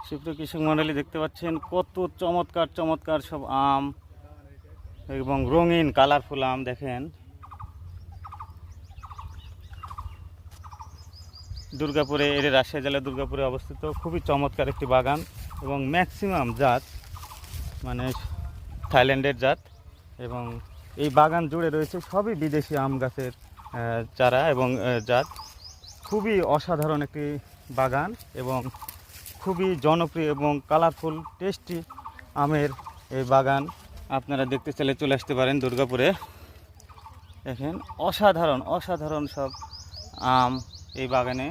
সুপ্রিয় কৃষক মণ্ডলী, দেখতে পাচ্ছেন কত চমৎকার চমৎকার সব আম এবং রঙিন কালারফুল আম। দেখেন, দুর্গাপুরে, এর রাজশাহী জেলার দুর্গাপুরে অবস্থিত খুবই চমৎকার একটি বাগান এবং ম্যাক্সিমাম জাত মানে থাইল্যান্ডের জাত, এবং এই বাগান জুড়ে রয়েছে সবই বিদেশি আম গাছের চারা এবং জাত। খুবই অসাধারণ একটি বাগান এবং খুবই জনপ্রিয় এবং কালারফুল টেস্টি আমের এই বাগান। আপনারা দেখতে চাইলে চলে আসতে পারেন দুর্গাপুরে। দেখেন, অসাধারণ অসাধারণ সব আম এই বাগানে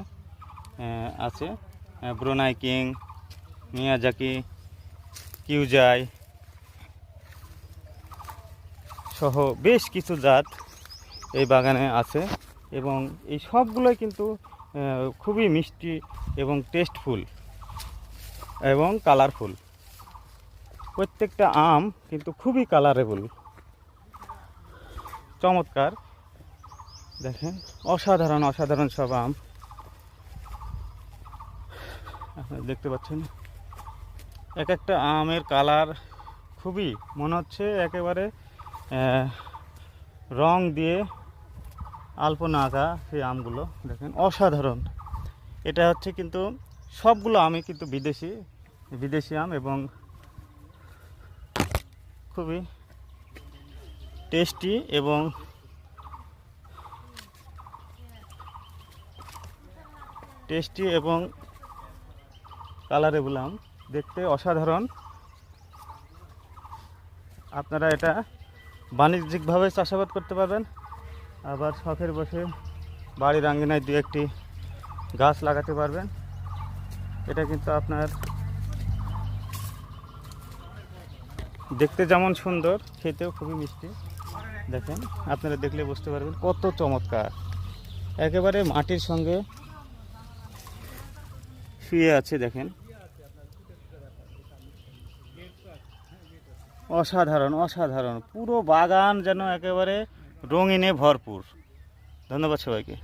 আছে। ব্রুনাই কিং, মিয়াজাকি, কিউজাই সহ বেশ কিছু জাত এই বাগানে আছে এবং এই সবগুলোই কিন্তু খুবই মিষ্টি এবং টেস্টফুল এবং কালারফুল। প্রত্যেকটা আম কিন্তু খুবই কালারেবল, চমৎকার। দেখেন, অসাধারণ অসাধারণ সব আম আপনারা দেখতে পাচ্ছেন। এক একটা আমের কালার খুবই মনে হচ্ছে একেবারে রং দিয়ে আলপনা আঁকা সেই আমগুলো। দেখেন, অসাধারণ। এটা হচ্ছে কিন্তু সবগুলো আমই কিন্তু বিদেশি আম এবং খুবই টেস্টি এবং কালারেবল আম, দেখতে অসাধারণ। আপনারা এটা বাণিজ্যিকভাবে চাষাবাদ করতে পারবেন, আবার শখের বসে বাড়ির আঙ্গিনায় দু একটি গাছ লাগাতে পারবেন। এটা কিন্তু আপনার দেখতে যেমন সুন্দর, খেতেও খুবই মিষ্টি। দেখেন, আপনারা দেখলে বুঝতে পারবেন কত চমৎকার। একেবারে মাটির সঙ্গে শুয়ে আছে। দেখেন, অসাধারণ অসাধারণ। পুরো বাগান যেন একেবারে রঙিনে ভরপুর। ধন্যবাদ সবাইকে।